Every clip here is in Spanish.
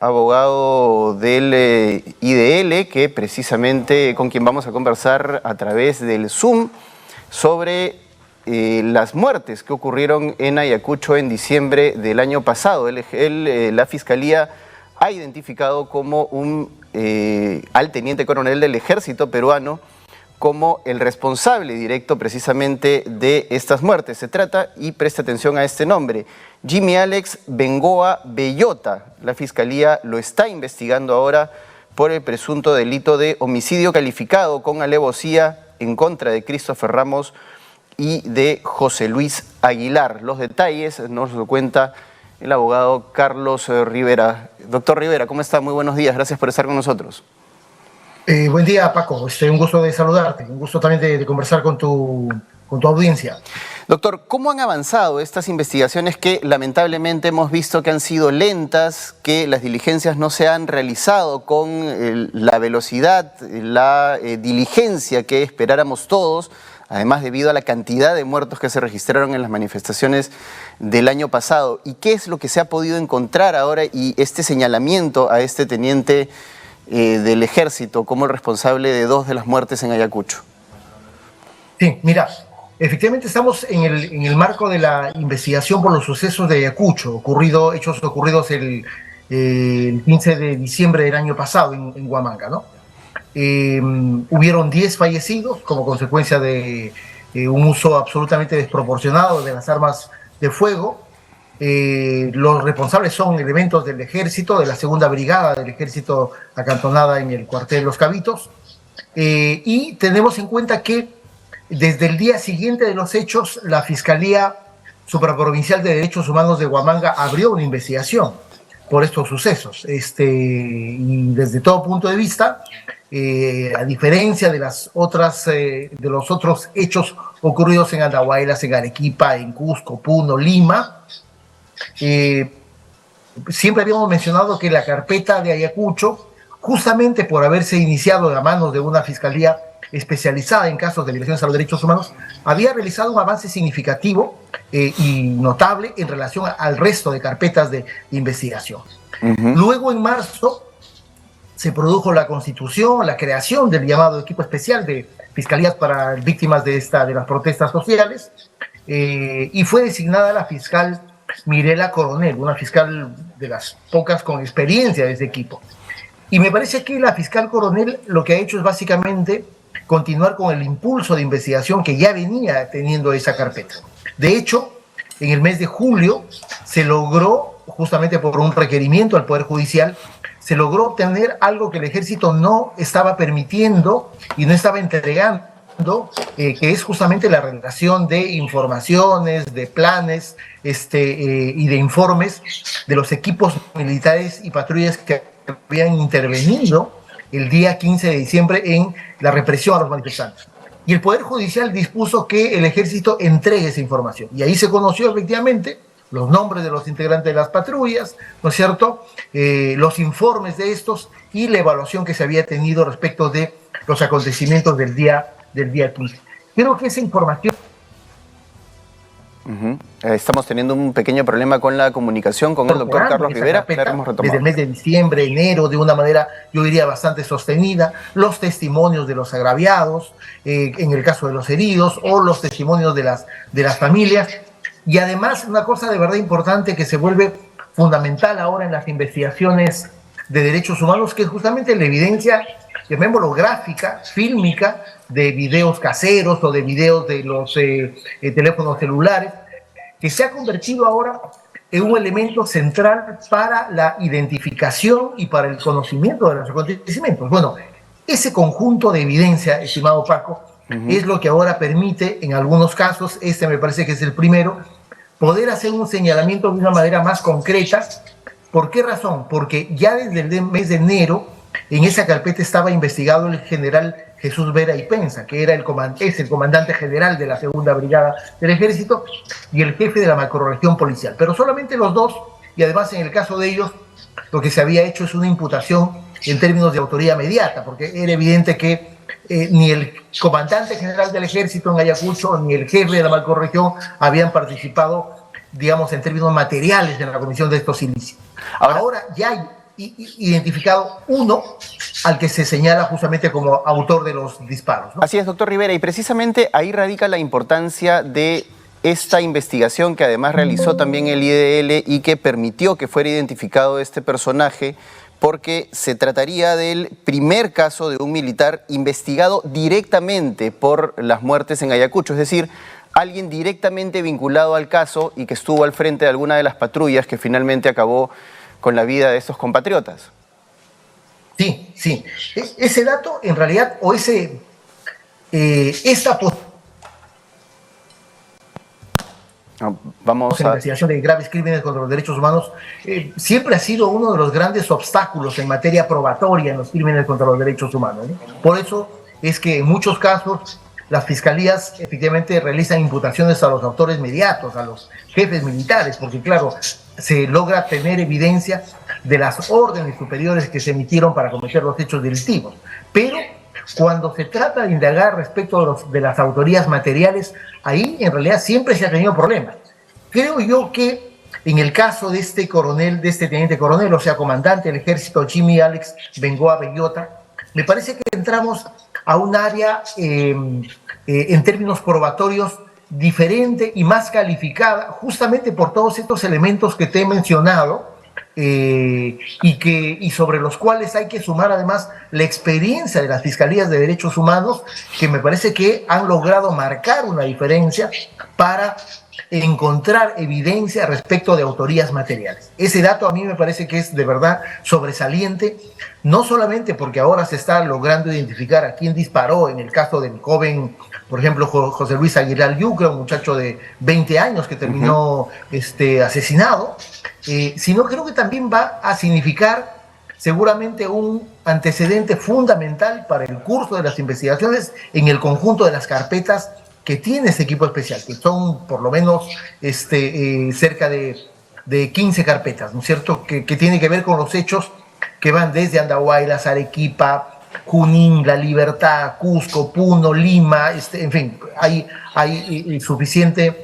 Abogado del IDL, que precisamente con quien vamos a conversar a través del Zoom sobre las muertes que ocurrieron en Ayacucho en diciembre del año pasado. La Fiscalía ha identificado como al teniente coronel del ejército peruano como el responsable directo precisamente de estas muertes. Se trata, y preste atención a este nombre, Jimmy Alex Bengoa Bellota. La Fiscalía lo está investigando ahora por el presunto delito de homicidio calificado con alevosía en contra de Christopher Ramos y de José Luis Aguilar. Los detalles nos lo cuenta el abogado Carlos Rivera. Doctor Rivera, ¿cómo está? Muy buenos días, gracias por estar con nosotros. Buen día, Paco. Un gusto de saludarte, un gusto también de conversar con tu audiencia. Doctor, ¿cómo han avanzado estas investigaciones que lamentablemente hemos visto que han sido lentas, que las diligencias no se han realizado con la velocidad, la diligencia que esperáramos todos, además debido a la cantidad de muertos que se registraron en las manifestaciones del año pasado? ¿Y qué es lo que se ha podido encontrar ahora y este señalamiento a este teniente del ejército como el responsable de 2 de las muertes en Ayacucho? Sí, mira, efectivamente estamos en el marco de la investigación por los sucesos de Ayacucho, hechos ocurridos el 15 de diciembre del año pasado en Huamanga, ¿no? Hubieron 10 fallecidos como consecuencia de un uso absolutamente desproporcionado de las armas de fuego. Los responsables son elementos del ejército, de la segunda brigada del ejército acantonada en el cuartel Los Cabitos, y tenemos en cuenta que desde el día siguiente de los hechos, la Fiscalía Supraprovincial de Derechos Humanos de Huamanga abrió una investigación por estos sucesos, y desde todo punto de vista, a diferencia de los otros hechos ocurridos en Andahuaylas, en Arequipa, en Cusco, Puno, Lima, siempre habíamos mencionado que la carpeta de Ayacucho, justamente por haberse iniciado a manos de una fiscalía especializada en casos de violaciones a los derechos humanos, había realizado un avance significativo y notable en relación al resto de carpetas de investigación. Luego, en marzo, se produjo la constitución, la creación del llamado equipo especial de fiscalías para víctimas de las protestas sociales, y fue designada la fiscal Mirela Coronel, una fiscal de las pocas con experiencia de ese equipo. Y me parece que la fiscal Coronel lo que ha hecho es básicamente continuar con el impulso de investigación que ya venía teniendo esa carpeta. De hecho, en el mes de julio se logró, justamente por un requerimiento al Poder Judicial, se logró obtener algo que el ejército no estaba permitiendo y no estaba entregando, que es justamente la relación de informaciones, de planes y de informes de los equipos militares y patrullas que habían intervenido el día 15 de diciembre en la represión a los manifestantes. Y el Poder Judicial dispuso que el ejército entregue esa información. Y ahí se conoció efectivamente los nombres de los integrantes de las patrullas, ¿no es cierto?, los informes de estos y la evaluación que se había tenido respecto de los acontecimientos del día 15. Creo que esa información... Estamos teniendo un pequeño problema con la comunicación con el doctor Carlos Rivera. Desde el mes de diciembre, enero, de una manera, yo diría, bastante sostenida, los testimonios de los agraviados, en el caso de los heridos, o los testimonios de las familias. Y además, una cosa de verdad importante que se vuelve fundamental ahora en las investigaciones de derechos humanos, que es justamente la evidencia, llamémoslo gráfica, fílmica, de videos caseros o de videos de los teléfonos celulares, que se ha convertido ahora en un elemento central para la identificación y para el conocimiento de los acontecimientos. Bueno, ese conjunto de evidencia, estimado Paco, es lo que ahora permite, en algunos casos, me parece que es el primero, poder hacer un señalamiento de una manera más concreta. ¿Por qué razón? Porque ya desde el mes de enero, en esa carpeta estaba investigado el general Jesús Vera y Pensa, que es el comandante general de la segunda brigada del ejército y el jefe de la macrorregión policial. Pero solamente los dos, y además en el caso de ellos, lo que se había hecho es una imputación en términos de autoría mediata, porque era evidente que ni el comandante general del ejército en Ayacucho, ni el jefe de la macrorregión habían participado, digamos, en términos materiales en la comisión de estos ilícitos. Ahora ya hay identificado uno al que se señala justamente como autor de los disparos, ¿no? Así es, doctor Rivera, y precisamente ahí radica la importancia de esta investigación que además realizó también el IDL y que permitió que fuera identificado este personaje, porque se trataría del primer caso de un militar investigado directamente por las muertes en Ayacucho, es decir, alguien directamente vinculado al caso y que estuvo al frente de alguna de las patrullas que finalmente acabó con la vida de estos compatriotas. Sí, sí. Ese dato, en realidad, o esta Vamos a... investigación de graves crímenes contra los derechos humanos siempre ha sido uno de los grandes obstáculos en materia probatoria en los crímenes contra los derechos humanos, ¿no? Por eso es que en muchos casos las fiscalías efectivamente realizan imputaciones a los autores mediatos, a los jefes militares, porque claro, se logra tener evidencia de las órdenes superiores que se emitieron para cometer los hechos delictivos. Pero cuando se trata de indagar respecto de las autorías materiales, ahí en realidad siempre se ha tenido problemas. Creo yo que en el caso de este coronel, de este teniente coronel, o sea, comandante del ejército Jimmy Alex Bengoa Bellota, me parece que entramos a un área en términos probatorios diferente y más calificada, justamente por todos estos elementos que te he mencionado, y sobre los cuales hay que sumar además la experiencia de las Fiscalías de Derechos Humanos, que me parece que han logrado marcar una diferencia para encontrar evidencia respecto de autorías materiales. Ese dato a mí me parece que es de verdad sobresaliente, no solamente porque ahora se está logrando identificar a quién disparó en el caso del joven, por ejemplo, José Luis Aguilar Yucra, un muchacho de 20 años que terminó asesinado, sino creo que también va a significar seguramente un antecedente fundamental para el curso de las investigaciones en el conjunto de las carpetas que tiene este equipo especial, que son por lo menos cerca de 15 carpetas, ¿no es cierto?, que tiene que ver con los hechos que van desde Andahuaylas, Arequipa, Junín, La Libertad, Cusco, Puno, Lima, en fin, hay suficientes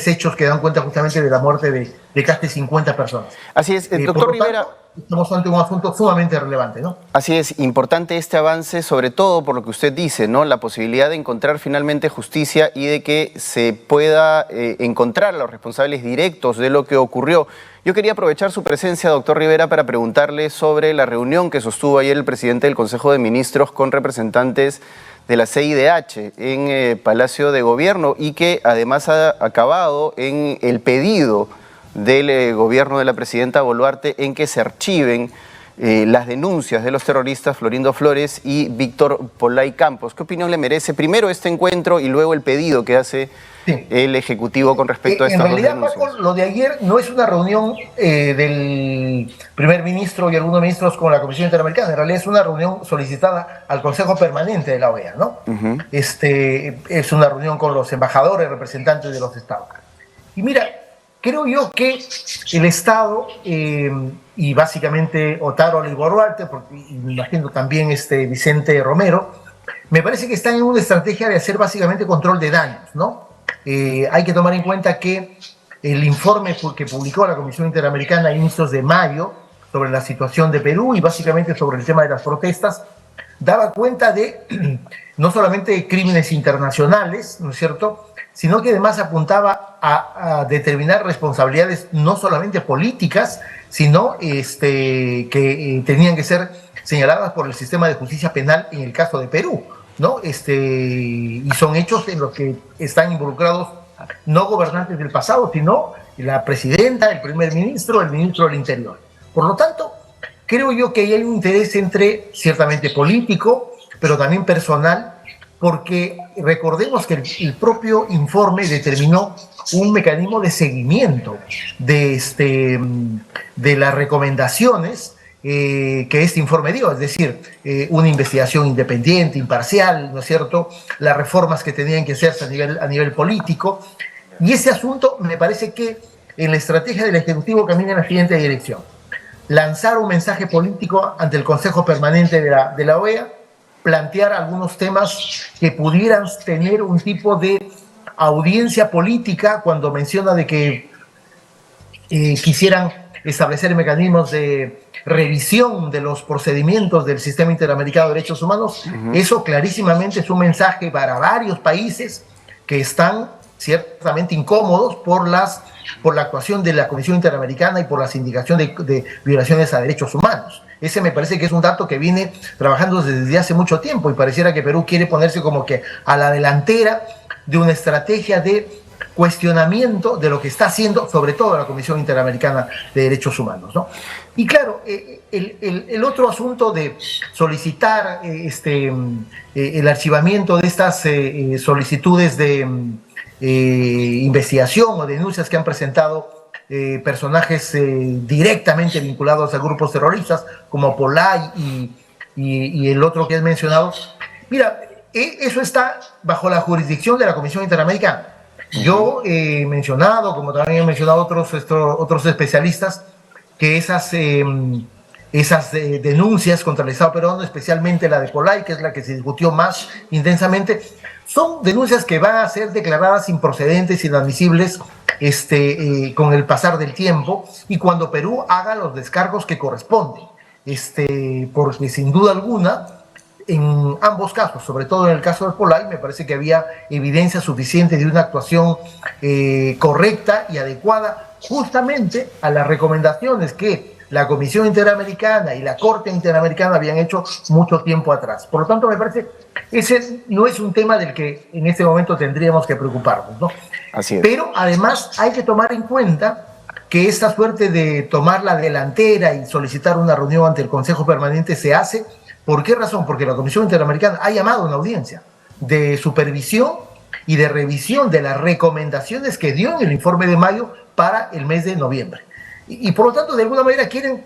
hechos que dan cuenta justamente de la muerte de casi 50 personas. Así es, doctor Rivera. Tanto, estamos ante un asunto sumamente relevante, ¿no? Así es, importante este avance, sobre todo por lo que usted dice, ¿no? La posibilidad de encontrar finalmente justicia y de que se pueda encontrar a los responsables directos de lo que ocurrió. Yo quería aprovechar su presencia, doctor Rivera, para preguntarle sobre la reunión que sostuvo ayer el presidente del Consejo de Ministros con representantes de la CIDH en Palacio de Gobierno y que además ha acabado en el pedido del gobierno de la presidenta Boluarte en que se archiven las denuncias de los terroristas Florindo Flores y Víctor Polay Campos. ¿Qué opinión le merece primero este encuentro y luego el pedido que hace el Ejecutivo con respecto a estas dos denuncias? En realidad, Paco, lo de ayer no es una reunión del primer ministro y algunos ministros con la Comisión Interamericana, en realidad es una reunión solicitada al Consejo Permanente de la OEA, ¿no? Es una reunión con los embajadores, representantes de los estados. Y mira, creo yo que el Estado, y básicamente Otárola y Boluarte, y me imagino también Vicente Romero, me parece que están en una estrategia de hacer básicamente control de daños, ¿no? Hay que tomar en cuenta que el informe que publicó la Comisión Interamericana a inicios de mayo sobre la situación de Perú y básicamente sobre el tema de las protestas, daba cuenta de no solamente crímenes internacionales, ¿no es cierto?, sino que además apuntaba a determinar responsabilidades no solamente políticas, sino que tenían que ser señaladas por el sistema de justicia penal en el caso de Perú, ¿no? Y son hechos en los que están involucrados no gobernantes del pasado, sino la presidenta, el primer ministro, el ministro del Interior. Por lo tanto, creo yo que hay un interés ciertamente político, pero también personal, porque recordemos que el propio informe determinó un mecanismo de seguimiento de las recomendaciones que este informe dio, es decir, una investigación independiente, imparcial, ¿no es cierto?, las reformas que tenían que hacerse a nivel político, y ese asunto me parece que en la estrategia del Ejecutivo camina en la siguiente dirección: lanzar un mensaje político ante el Consejo Permanente de la OEA, plantear algunos temas que pudieran tener un tipo de audiencia política cuando menciona de que quisieran establecer mecanismos de revisión de los procedimientos del Sistema Interamericano de Derechos Humanos. Eso clarísimamente es un mensaje para varios países que están ciertamente incómodos por la actuación de la Comisión Interamericana y por las indicaciones de violaciones a derechos humanos. Ese me parece que es un dato que viene trabajando desde hace mucho tiempo y pareciera que Perú quiere ponerse como que a la delantera de una estrategia de cuestionamiento de lo que está haciendo, sobre todo la Comisión Interamericana de Derechos Humanos, ¿no? Y claro, el otro asunto de solicitar el archivamiento de estas solicitudes de investigación o denuncias que han presentado personajes directamente vinculados a grupos terroristas como Polay y el otro que has mencionado. Mira, eso está bajo la jurisdicción de la Comisión Interamericana. Yo he mencionado, como también he mencionado otros especialistas, que esas denuncias contra el Estado peruano, especialmente la de Polay, que es la que se discutió más intensamente, son denuncias que van a ser declaradas improcedentes, inadmisibles, con el pasar del tiempo y cuando Perú haga los descargos que corresponden. Porque sin duda alguna, en ambos casos, sobre todo en el caso de Polay, me parece que había evidencia suficiente de una actuación correcta y adecuada justamente a las recomendaciones que la Comisión Interamericana y la Corte Interamericana habían hecho mucho tiempo atrás. Por lo tanto, me parece que ese no es un tema del que en este momento tendríamos que preocuparnos, ¿no? Así es. Pero además hay que tomar en cuenta que esta suerte de tomar la delantera y solicitar una reunión ante el Consejo Permanente se hace. ¿Por qué razón? Porque la Comisión Interamericana ha llamado a una audiencia de supervisión y de revisión de las recomendaciones que dio en el informe de mayo para el mes de noviembre. Y por lo tanto, de alguna manera quieren,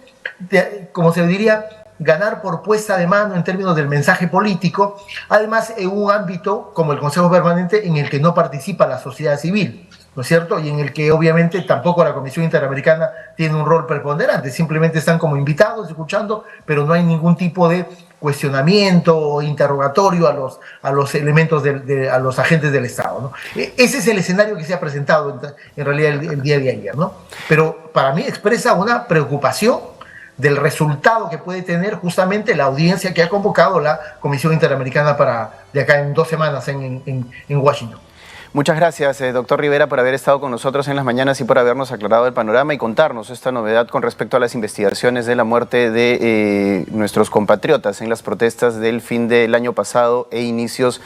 como se diría, ganar por puesta de mano en términos del mensaje político, además en un ámbito como el Consejo Permanente en el que no participa la sociedad civil, ¿no es cierto? Y en el que obviamente tampoco la Comisión Interamericana tiene un rol preponderante, simplemente están como invitados escuchando, pero no hay ningún tipo de cuestionamiento o interrogatorio a los elementos, a los agentes del Estado, ¿no? Ese es el escenario que se ha presentado en realidad el día de ayer, ¿no? Pero para mí expresa una preocupación del resultado que puede tener justamente la audiencia que ha convocado la Comisión Interamericana de acá en 2 semanas en Washington. Muchas gracias, doctor Rivera, por haber estado con nosotros en las mañanas y por habernos aclarado el panorama y contarnos esta novedad con respecto a las investigaciones de la muerte de nuestros compatriotas en las protestas del fin del año pasado e inicios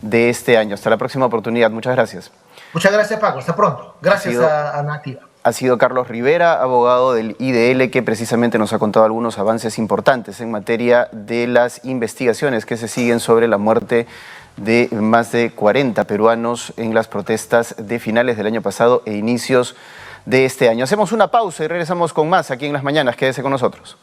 de este año. Hasta la próxima oportunidad. Muchas gracias. Muchas gracias, Paco. Hasta pronto. Gracias a Nativa. Ha sido Carlos Rivera, abogado del IDL, que precisamente nos ha contado algunos avances importantes en materia de las investigaciones que se siguen sobre la muerte de más de 40 peruanos en las protestas de finales del año pasado e inicios de este año. Hacemos una pausa y regresamos con más aquí en Las Mañanas. Quédese con nosotros.